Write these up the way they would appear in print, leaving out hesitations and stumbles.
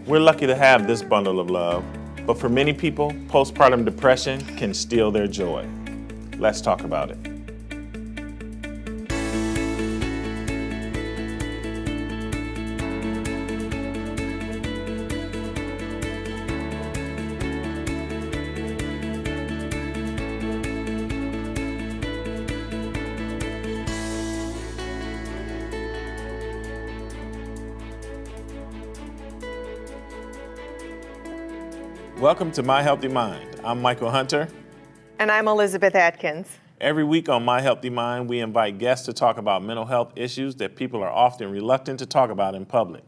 We're lucky to have this bundle of love, but for many people, postpartum depression can steal their joy. Let's talk about it. Welcome to My Healthy Mind. I'm Michael Hunter. And I'm Elizabeth Atkins. Every week on My Healthy Mind, we invite guests to talk about mental health issues that people are often reluctant to talk about in public.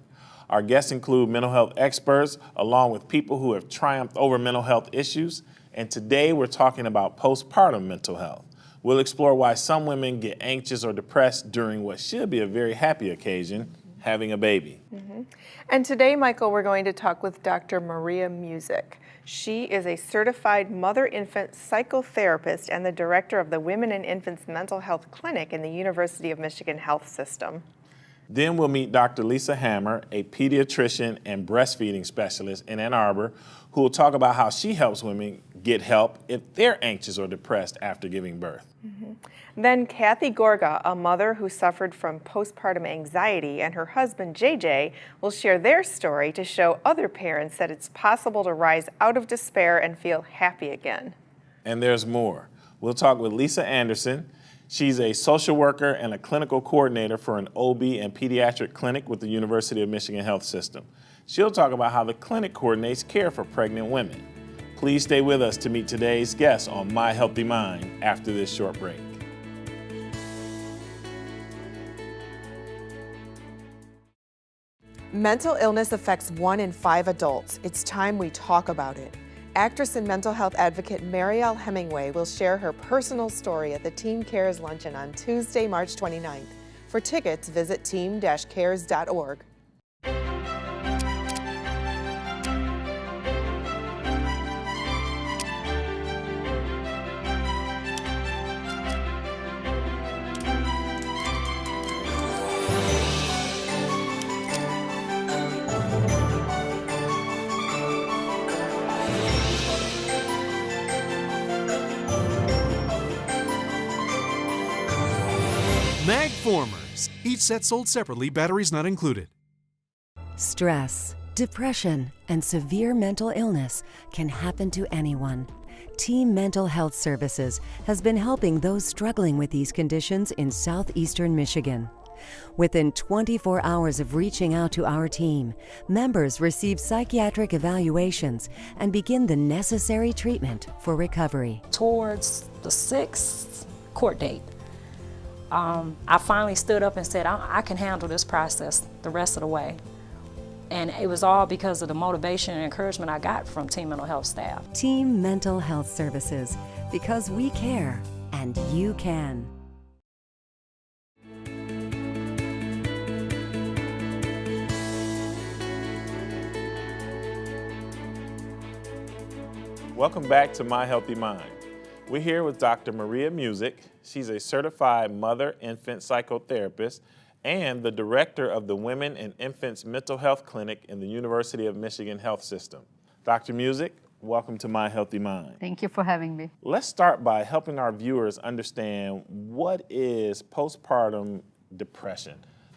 Our guests include mental health experts, along with people who have triumphed over mental health issues. And today we're talking about postpartum mental health. We'll explore why some women get anxious or depressed during what should be a very happy occasion, having a baby. And today, Michael, we're going to talk with Dr. Maria Music. She is a certified mother-infant psychotherapist and the director of the Women and Infants Mental Health Clinic in the University of Michigan Health System. Then we'll meet Dr. Lisa Hammer, a pediatrician and breastfeeding specialist in Ann Arbor, who will talk about how she helps women get help if they're anxious or depressed after giving birth. Then Kathy Gorga, a mother who suffered from postpartum anxiety, and her husband JJ will share their story to show other parents that it's possible to rise out of despair and feel happy again. And there's more. We'll talk with Lisa Anderson. She's a social worker and a clinical coordinator for an OB and pediatric clinic with the University of Michigan Health System. She'll talk about how the clinic coordinates care for pregnant women. Please stay with us to meet today's guests on My Healthy Mind after this short break. Mental illness affects 1 in 5 adults. It's time we talk about it. Actress and mental health advocate Marielle Hemingway will share her personal story at the Team Cares Luncheon on Tuesday, March 29th. For tickets, visit team-cares.org. Magformers. Each set sold separately, batteries not included. Stress, depression, and severe mental illness can happen to anyone. Team Mental Health Services has been helping those struggling with these conditions in southeastern Michigan. Within 24 hours of reaching out to our team, members receive psychiatric evaluations and begin the necessary treatment for recovery. Towards the 6th court date, I finally stood up and said, I can handle this process the rest of the way. And it was all because of the motivation and encouragement I got from Team Mental Health staff. Team Mental Health Services, because we care and you can. Welcome back to My Healthy Mind. We're here with Dr. Maria Music. She's a certified mother-infant psychotherapist and the director of the Women and Infants Mental Health Clinic in the University of Michigan Health System. Dr. Music, welcome to My Healthy Mind. Thank you for having me. Let's start by helping our viewers understand what is postpartum depression.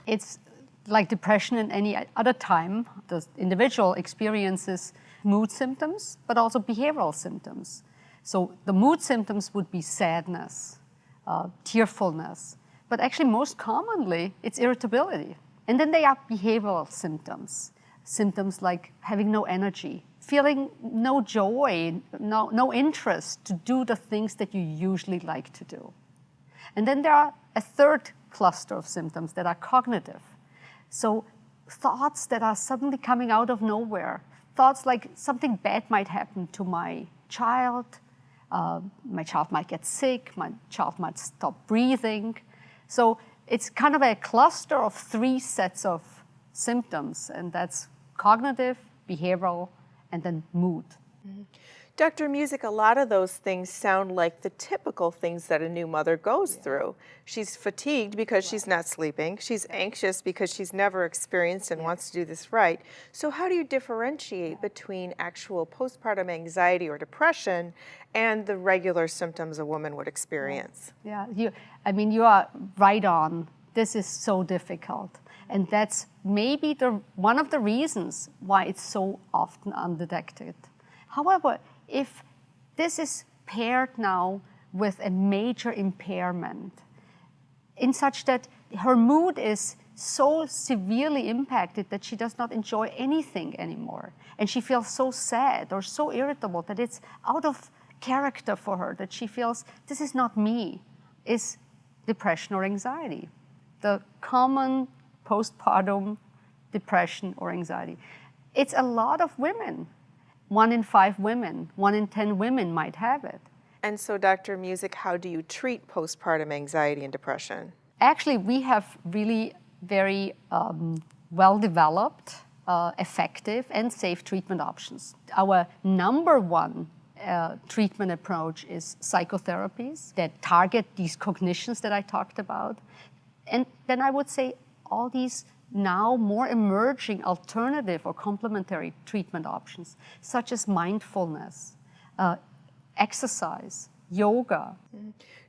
It's like depression in any other time. The individual experiences mood symptoms, but also behavioral symptoms. So the mood symptoms would be sadness, tearfulness, but actually most commonly it's irritability. And then they are behavioral symptoms. Symptoms like having no energy, feeling no joy, no interest to do the things that you usually like to do. And then there are a third cluster of symptoms that are cognitive. So thoughts that are suddenly coming out of nowhere, thoughts like something bad might happen to my child might get sick, my child might stop breathing. So it's kind of a cluster of 3 sets of symptoms, and that's cognitive, behavioral, and then mood. Dr. Music, a lot of those things sound like the typical things that a new mother goes through. She's fatigued because she's not sleeping. She's anxious because she's never experienced and wants to do this right. So how do you differentiate between actual postpartum anxiety or depression and the regular symptoms a woman would experience? Yeah, you are right on. This is so difficult. And that's maybe one of the reasons why it's so often undetected. However, if this is paired now with a major impairment, in such that her mood is so severely impacted that she does not enjoy anything anymore, and she feels so sad or so irritable that it's out of character for her, that she feels, this is not me, is depression or anxiety. The common postpartum depression or anxiety. It's a lot of women. 1 in 5 women, 1 in 10 women might have it. And so, Dr. Music, how do you treat postpartum anxiety and depression? Actually, we have really very well-developed, effective, and safe treatment options. Our number one treatment approach is psychotherapies that target these cognitions that I talked about. And then I would say all these now more emerging alternative or complementary treatment options, such as mindfulness, exercise, yoga.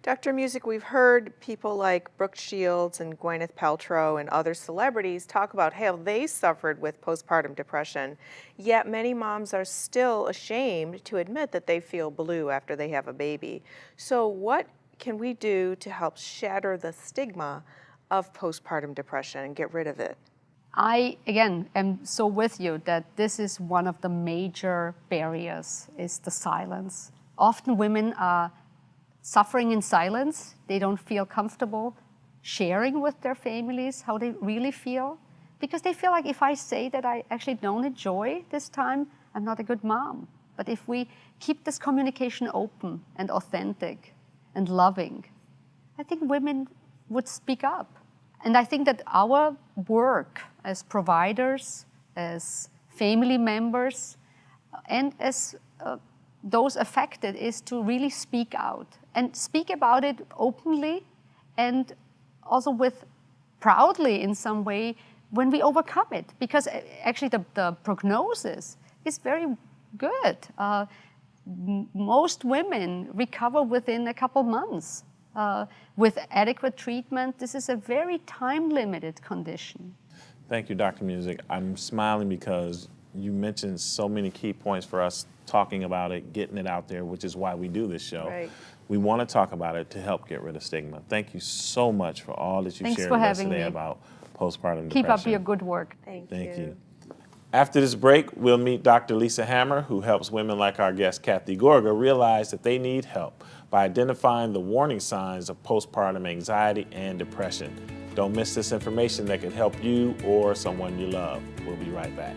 Dr. Music, we've heard people like Brooke Shields and Gwyneth Paltrow and other celebrities talk about how they suffered with postpartum depression, yet many moms are still ashamed to admit that they feel blue after they have a baby. So what can we do to help shatter the stigma of postpartum depression and get rid of it? I, again, am so with you that this is one of the major barriers, is the silence. Often women are suffering in silence. They don't feel comfortable sharing with their families how they really feel, because they feel like if I say that I actually don't enjoy this time, I'm not a good mom. But if we keep this communication open and authentic and loving, I think women would speak up. And I think that our work as providers, as family members, and as those affected is to really speak out and speak about it openly and also with proudly in some way when we overcome it. Because actually the prognosis is very good. Most women recover within a couple months. With adequate treatment, this is a very time-limited condition. Thank you, Dr. Music. I'm smiling because you mentioned so many key points for us talking about it, getting it out there, which is why we do this show. Right. We want to talk about it to help get rid of stigma. Thank you so much for all that you Thanks shared for with us having today me. about postpartum depression. Keep up your good work. Thank you. After this break, we'll meet Dr. Lisa Hammer, who helps women like our guest Kathy Gorga realize that they need help by identifying the warning signs of postpartum anxiety and depression. Don't miss this information that could help you or someone you love. We'll be right back.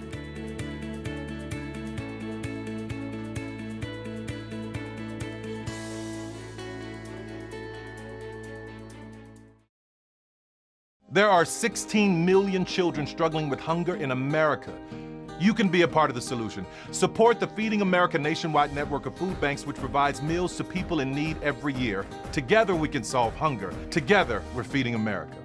There are 16 million children struggling with hunger in America. You can be a part of the solution. Support the Feeding America nationwide network of food banks, which provides meals to people in need every year. Together we can solve hunger. Together we're feeding America.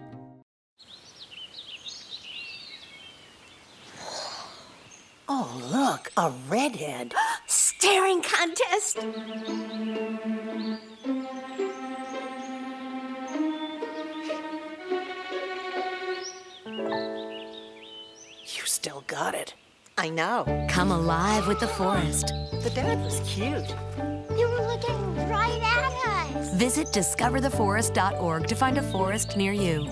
Oh, look, a redhead. Staring contest. You still got it. I know. Come alive with the forest. The dad was cute. You were looking right at us. Visit discovertheforest.org to find a forest near you.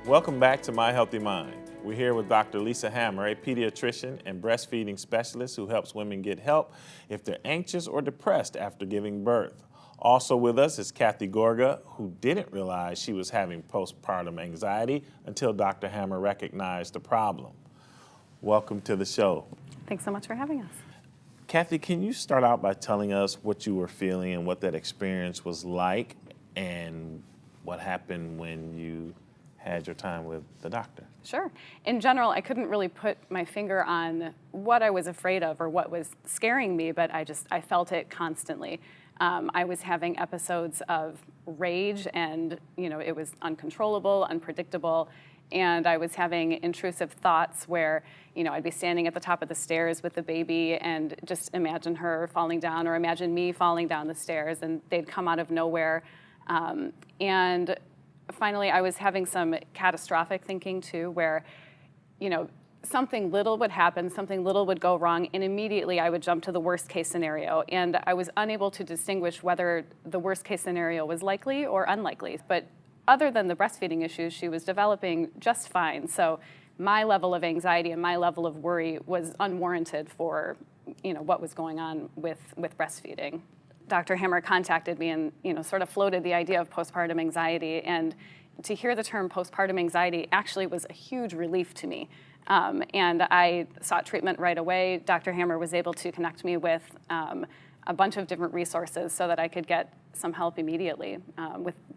Welcome back to My Healthy Mind. We're here with Dr. Lisa Hammer, a pediatrician and breastfeeding specialist who helps women get help if they're anxious or depressed after giving birth. Also with us is Kathy Gorga, who didn't realize she was having postpartum anxiety until Dr. Hammer recognized the problem. Welcome to the show. Thanks so much for having us. Kathy, can you start out by telling us what you were feeling and what that experience was like and what happened when you had your time with the doctor? Sure. In general, I couldn't really put my finger on what I was afraid of or what was scaring me, but I felt it constantly. I was having episodes of rage, and it was uncontrollable, unpredictable, and I was having intrusive thoughts where I'd be standing at the top of the stairs with the baby and just imagine her falling down, or imagine me falling down the stairs, and they'd come out of nowhere. And finally, I was having some catastrophic thinking too, where something little would happen, something little would go wrong, and immediately I would jump to the worst case scenario. And I was unable to distinguish whether the worst case scenario was likely or unlikely. But other than the breastfeeding issues, she was developing just fine. So my level of anxiety and my level of worry was unwarranted for what was going on with breastfeeding. Dr. Hammer contacted me and sort of floated the idea of postpartum anxiety, and to hear the term postpartum anxiety actually was a huge relief to me. And I sought treatment right away. Dr. Hammer was able to connect me with a bunch of different resources so that I could get some help immediately.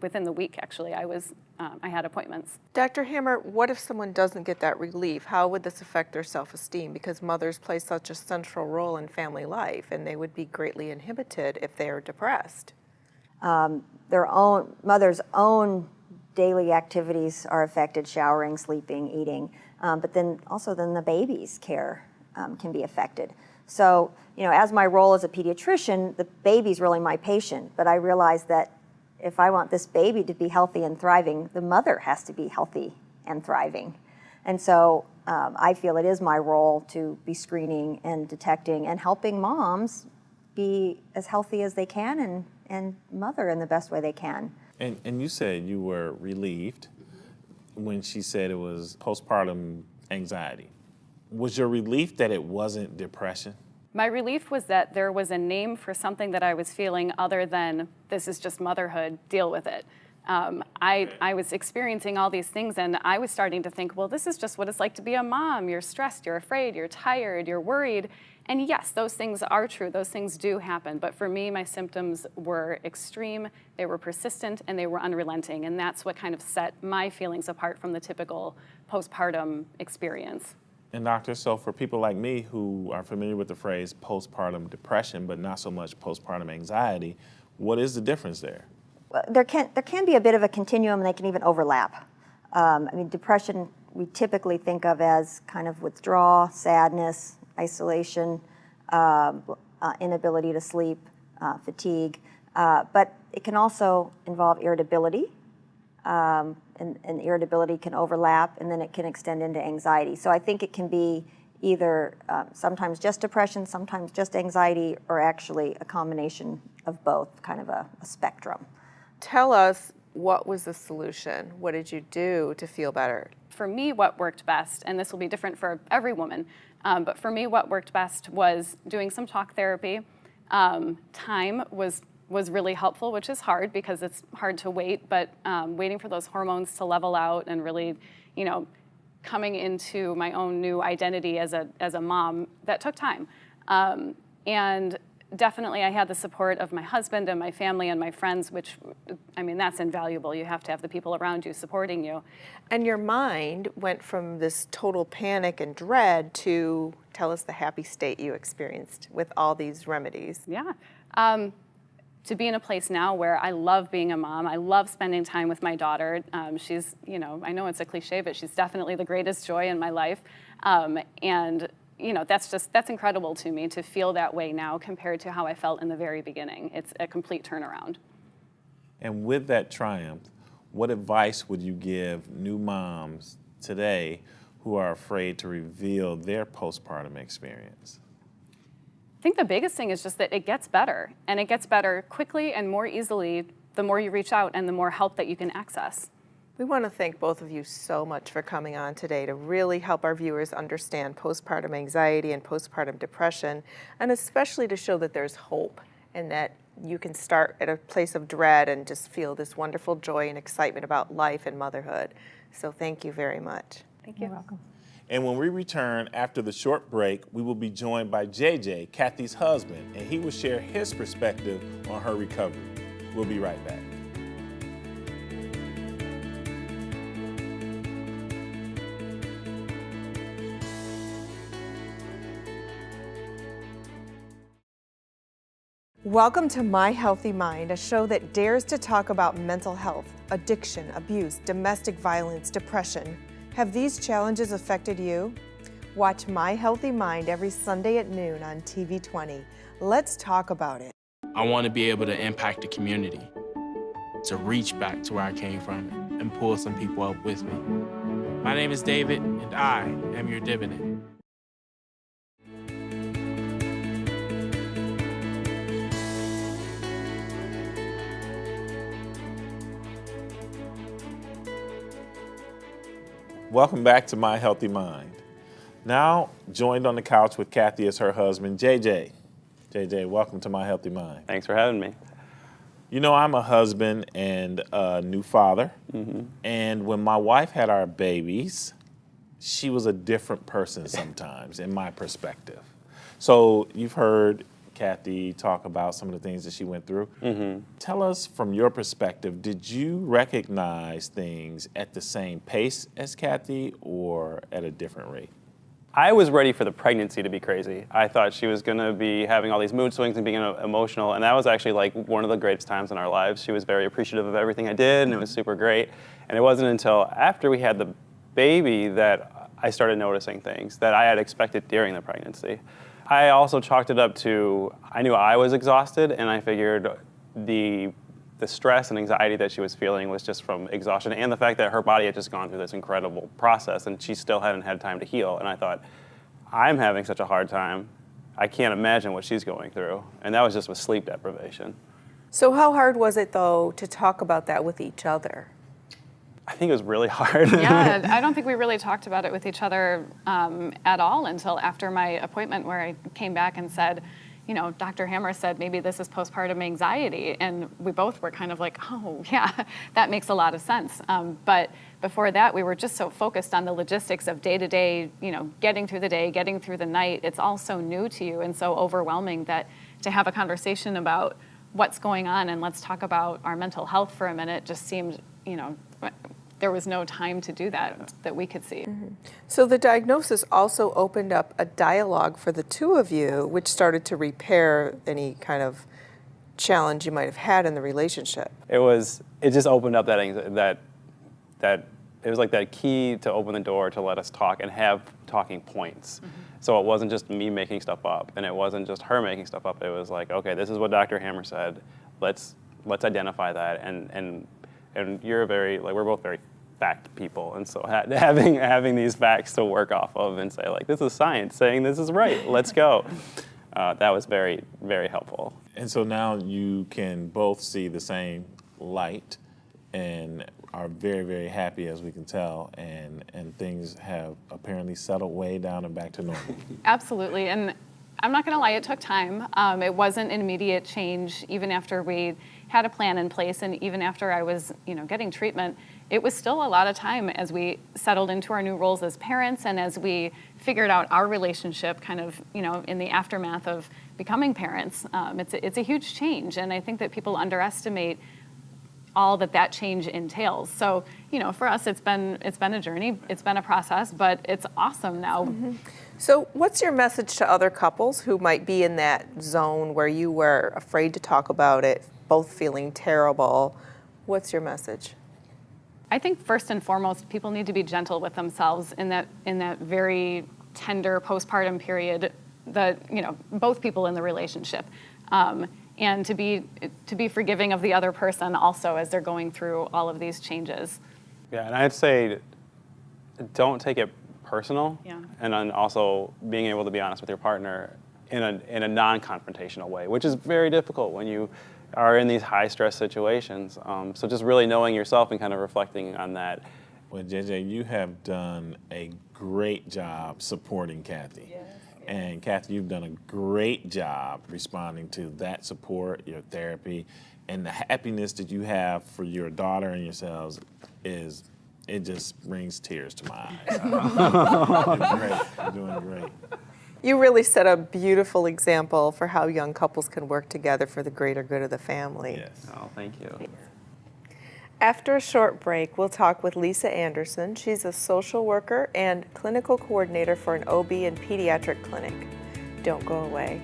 Within the week, actually, I had appointments. Dr. Hammer, what if someone doesn't get that relief? How would this affect their self-esteem? Because mothers play such a central role in family life, and they would be greatly inhibited if they are depressed. Mother's own daily activities are affected: showering, sleeping, eating, but then the baby's care can be affected. So, as my role as a pediatrician, the baby's really my patient, but I realize that if I want this baby to be healthy and thriving, the mother has to be healthy and thriving. And so I feel it is my role to be screening and detecting and helping moms be as healthy as they can and mother in the best way they can. And you said you were relieved when she said it was postpartum anxiety. Was your relief that it wasn't depression? My relief was that there was a name for something that I was feeling other than this is just motherhood, deal with it. I was experiencing all these things, and I was starting to think, well, this is just what it's like to be a mom. You're stressed, you're afraid, you're tired, you're worried. And yes, those things are true. Those things do happen. But for me, my symptoms were extreme, they were persistent, and they were unrelenting. And that's what kind of set my feelings apart from the typical postpartum experience. And doctor, so for people like me who are familiar with the phrase postpartum depression, but not so much postpartum anxiety, what is the difference there? Well, there can be a bit of a continuum, and they can even overlap. Depression we typically think of as kind of withdrawal, sadness, isolation, inability to sleep, fatigue, but it can also involve irritability, and irritability can overlap, and then it can extend into anxiety. So I think it can be either sometimes just depression, sometimes just anxiety, or actually a combination of both, kind of a spectrum. Tell us, what was the solution? What did you do to feel better? For me, what worked best, and this will be different for every woman, but for me, what worked best was doing some talk therapy. Time was really helpful, which is hard because it's hard to wait, but waiting for those hormones to level out and really, coming into my own new identity as a mom, that took time. And definitely I had the support of my husband and my family and my friends, which, that's invaluable. You have to have the people around you supporting you. And your mind went from this total panic and dread to tell us the happy state you experienced with all these remedies. Yeah. To be in a place now where I love being a mom. I love spending time with my daughter. She's, I know it's a cliche, but she's definitely the greatest joy in my life. And that's incredible to me to feel that way now compared to how I felt in the very beginning. It's a complete turnaround. And with that triumph, what advice would you give new moms today who are afraid to reveal their postpartum experience? I think the biggest thing is just that it gets better, and it gets better quickly and more easily the more you reach out and the more help that you can access. We want to thank both of you so much for coming on today to really help our viewers understand postpartum anxiety and postpartum depression, and especially to show that there's hope and that you can start at a place of dread and just feel this wonderful joy and excitement about life and motherhood. So thank you very much. Thank you. You're welcome. And when we return after the short break, we will be joined by JJ, Kathy's husband, and he will share his perspective on her recovery. We'll be right back. Welcome to My Healthy Mind, a show that dares to talk about mental health, addiction, abuse, domestic violence, depression. Have these challenges affected you? Watch My Healthy Mind every Sunday at noon on TV 20. Let's talk about it. I want to be able to impact the community, to reach back to where I came from and pull some people up with me. My name is David, and I am your dividend. Welcome back to My Healthy Mind. Now joined on the couch with Kathy is her husband, JJ. JJ, welcome to My Healthy Mind. Thanks for having me. You know, I'm a husband and a new father. And when my wife had our babies, she was a different person sometimes, in my perspective. So you've heard Kathy talk about some of the things that she went through. Tell us from your perspective, did you recognize things at the same pace as Kathy or at a different rate? I was ready for the pregnancy to be crazy. I thought she was going to be having all these mood swings and being emotional, and that was actually like one of the greatest times in our lives. She was very appreciative of everything I did, and it was super great. And it wasn't until after we had the baby that I started noticing things that I had expected during the pregnancy. I also chalked it up to, I knew I was exhausted, and I figured the stress and anxiety that she was feeling was just from exhaustion and the fact that her body had just gone through this incredible process and she still hadn't had time to heal. And I thought, I'm having such a hard time. I can't imagine what she's going through. And that was just with sleep deprivation. So how hard was it, though, to talk about that with each other? I think it was really hard. Yeah, I don't think we really talked about it with each other at all until after my appointment, where I came back and said, you know, Dr. Hammer said maybe this is postpartum anxiety, and we both were kind of like, oh yeah, that makes a lot of sense. But before that, we were just so focused on the logistics of day-to-day, you know, getting through the day, getting through the night. It's all so new to you and so overwhelming that to have a conversation about what's going on and let's talk about our mental health for a minute just seemed, you know, there was no time to do that we could see. So the diagnosis also opened up a dialogue for the two of you, which started to repair any kind of challenge you might have had in the relationship. It just opened up that it was like that key to open the door to let us talk and have talking points. So it wasn't just me making stuff up, and it wasn't just her making stuff up. It was like, okay, this is what Dr. Hammer said. Let's identify that, and you're very, like, we're both very fact people, and so having these facts to work off of and say, like, this is science saying this is right, let's go. That was very, very helpful. And so now you can both see the same light and are very, very happy, as we can tell, and things have apparently settled way down and back to normal. Absolutely, and I'm not going to lie, it took time. It wasn't an immediate change, even after we had a plan in place, and even after I was, you know, getting treatment. It was still a lot of time as we settled into our new roles as parents and as we figured out our relationship kind of, you know, in the aftermath of becoming parents. It's a huge change, and I think that people underestimate all that change entails. So, you know, for us, it's been a journey, it's been a process, but it's awesome now. So what's your message to other couples who might be in that zone where you were afraid to talk about it, both feeling terrible? What's your message? I think first and foremost, people need to be gentle with themselves in that very tender postpartum period. That, you know, both people in the relationship, and to be forgiving of the other person also as they're going through all of these changes. Yeah, and I'd say don't take it personal. Yeah. And then also being able to be honest with your partner in a non-confrontational way, which is very difficult when you are in these high-stress situations. So just really knowing yourself and kind of reflecting on that. Well, JJ, you have done a great job supporting Kathy. Yes. And Kathy, you've done a great job responding to that support, your therapy, and the happiness that you have for your daughter and yourselves it just brings tears to my eyes. You're great. You're doing great. You really set a beautiful example for how young couples can work together for the greater good of the family. Yes. Oh, thank you. After a short break, we'll talk with Lisa Anderson. She's a social worker and clinical coordinator for an OB and pediatric clinic. Don't go away.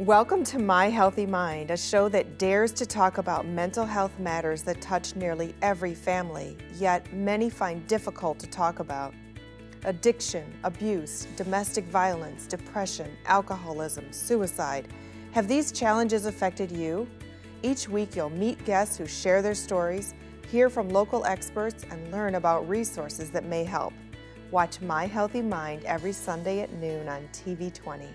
Welcome to My Healthy Mind, a show that dares to talk about mental health matters that touch nearly every family, yet many find difficult to talk about. Addiction, abuse, domestic violence, depression, alcoholism, suicide. Have these challenges affected you? Each week you'll meet guests who share their stories, hear from local experts, and learn about resources that may help. Watch My Healthy Mind every Sunday at noon on TV 20.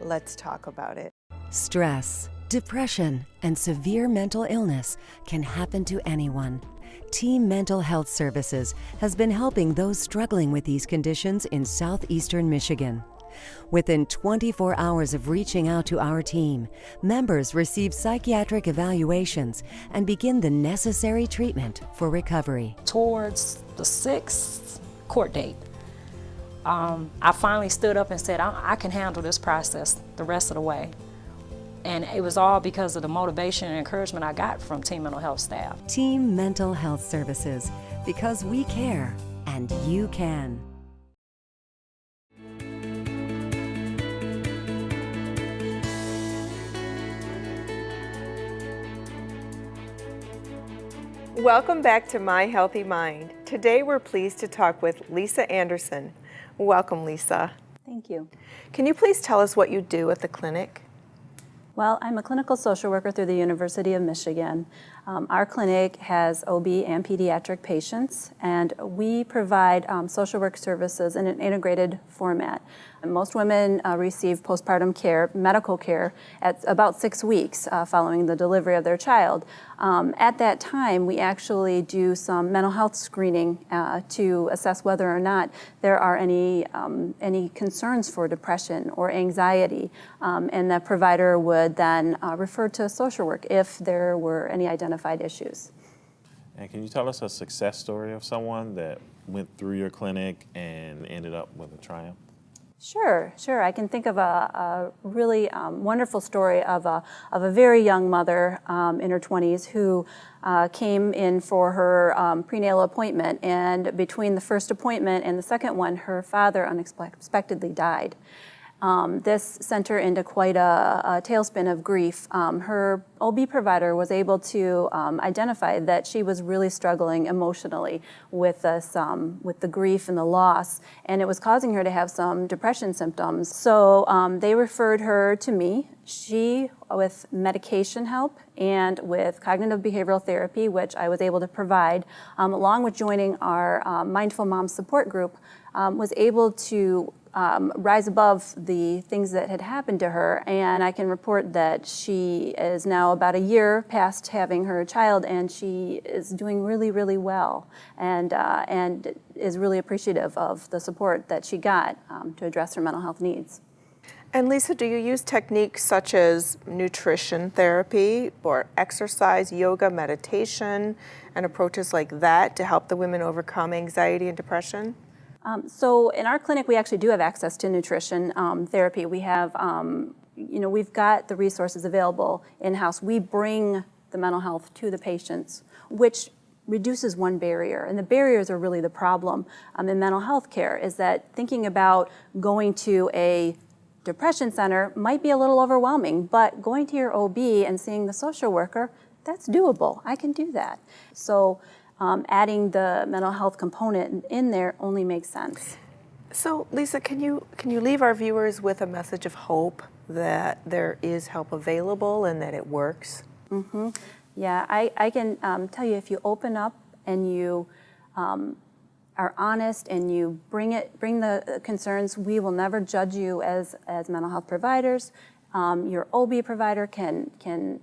Let's talk about it. Stress, depression, and severe mental illness can happen to anyone. Team Mental Health Services has been helping those struggling with these conditions in southeastern Michigan. Within 24 hours of reaching out to our team, members receive psychiatric evaluations and begin the necessary treatment for recovery. Towards the 6th court date, I finally stood up and said, I can handle this process the rest of the way. And it was all because of the motivation and encouragement I got from Team Mental Health staff. Team Mental Health Services, because we care and you can. Welcome back to My Healthy Mind. Today we're pleased to talk with Lisa Anderson. Welcome, Lisa. Thank you. Can you please tell us what you do at the clinic? Well, I'm a clinical social worker through the University of Michigan. Our clinic has OB and pediatric patients, and we provide social work services in an integrated format. And most women receive postpartum care, medical care, at about 6 weeks following the delivery of their child. At that time, we actually do some mental health screening to assess whether or not there are any concerns for depression or anxiety, and the provider would then refer to social work if there were any identified issues. And can you tell us a success story of someone that went through your clinic and ended up with a triumph? Sure. I can think of a really wonderful story of a very young mother in her 20s who came in for her prenatal appointment, and between the first appointment and the second one, her father unexpectedly died. This sent her into quite a tailspin of grief. Her OB provider was able to identify that she was really struggling emotionally with this, with the grief and the loss, and it was causing her to have some depression symptoms. So they referred her to me. She, with medication help and with cognitive behavioral therapy, which I was able to provide, along with joining our Mindful Mom support group, was able to rise above the things that had happened to her, and I can report that she is now about a year past having her child, and she is doing really, really well, and is really appreciative of the support that she got to address her mental health needs. And Lisa, do you use techniques such as nutrition therapy or exercise, yoga, meditation, and approaches like that to help the women overcome anxiety and depression? So in our clinic, we actually do have access to nutrition therapy. We have, we've got the resources available in-house. We bring the mental health to the patients, which reduces one barrier. And the barriers are really the problem in mental health care, is that thinking about going to a depression center might be a little overwhelming, but going to your OB and seeing the social worker, that's doable. I can do that. So adding the mental health component in there only makes sense. So Lisa, can you leave our viewers with a message of hope that there is help available and that it works? Mm-hmm. Yeah, I can tell you, if you open up and you are honest and you bring the concerns, we will never judge you as mental health providers. Your OB provider can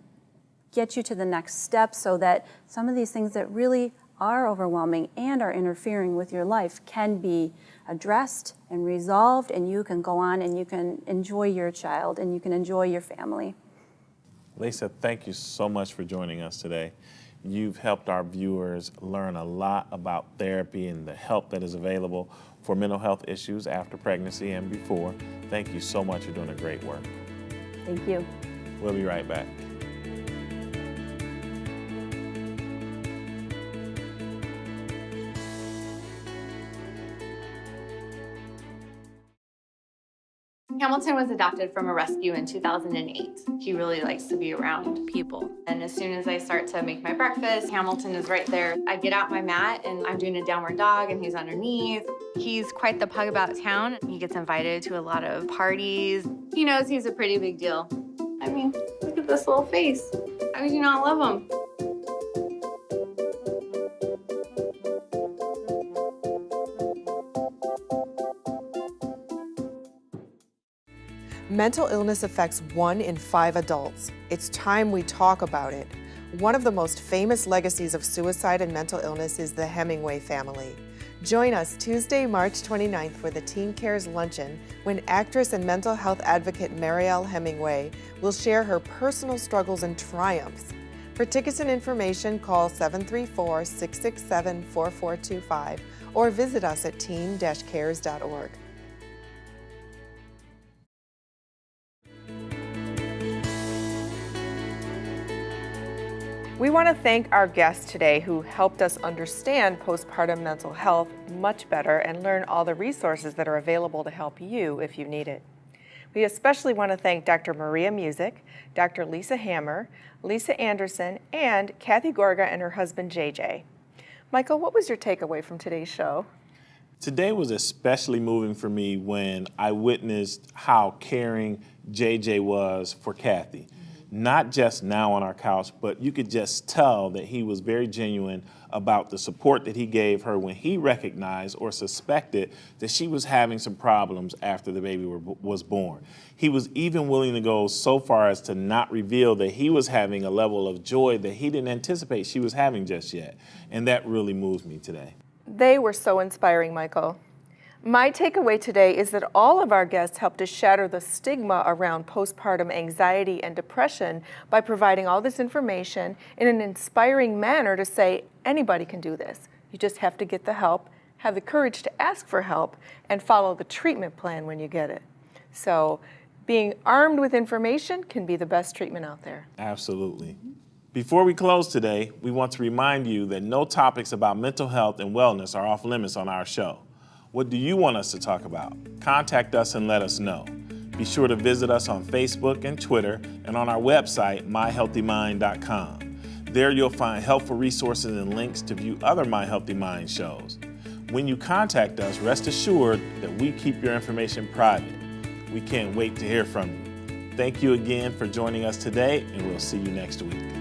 get you to the next step so that some of these things that really are overwhelming and are interfering with your life can be addressed and resolved, and you can go on and you can enjoy your child and you can enjoy your family. Lisa, thank you so much for joining us today. You've helped our viewers learn a lot about therapy and the help that is available for mental health issues after pregnancy and before. Thank you so much for doing a great work. Thank you. We'll be right back. Hamilton was adopted from a rescue in 2008. He really likes to be around people. And as soon as I start to make my breakfast, Hamilton is right there. I get out my mat and I'm doing a downward dog and he's underneath. He's quite the pug about town. He gets invited to a lot of parties. He knows he's a pretty big deal. I mean, look at this little face. How would you not love him? Mental illness affects 1 in 5 adults. It's time we talk about it. One of the most famous legacies of suicide and mental illness is the Hemingway family. Join us Tuesday, March 29th for the Teen Cares Luncheon, when actress and mental health advocate Marielle Hemingway will share her personal struggles and triumphs. For tickets and information, call 734-667-4425 or visit us at teen-cares.org. We want to thank our guests today who helped us understand postpartum mental health much better and learn all the resources that are available to help you if you need it. We especially want to thank Dr. Maria Music, Dr. Lisa Hammer, Lisa Anderson, and Kathy Gorga and her husband JJ. Michael, what was your takeaway from today's show? Today was especially moving for me when I witnessed how caring JJ was for Kathy. Not just now on our couch, but you could just tell that he was very genuine about the support that he gave her when he recognized or suspected that she was having some problems after the baby was born. He was even willing to go so far as to not reveal that he was having a level of joy that he didn't anticipate she was having just yet. And that really moved me today. They were so inspiring, Michael. My takeaway today is that all of our guests helped to shatter the stigma around postpartum anxiety and depression by providing all this information in an inspiring manner to say anybody can do this. You just have to get the help, have the courage to ask for help, and follow the treatment plan when you get it. So being armed with information can be the best treatment out there. Absolutely. Before we close today, we want to remind you that no topics about mental health and wellness are off limits on our show. What do you want us to talk about? Contact us and let us know. Be sure to visit us on Facebook and Twitter and on our website, myhealthymind.com. There you'll find helpful resources and links to view other My Healthy Mind shows. When you contact us, rest assured that we keep your information private. We can't wait to hear from you. Thank you again for joining us today, and we'll see you next week.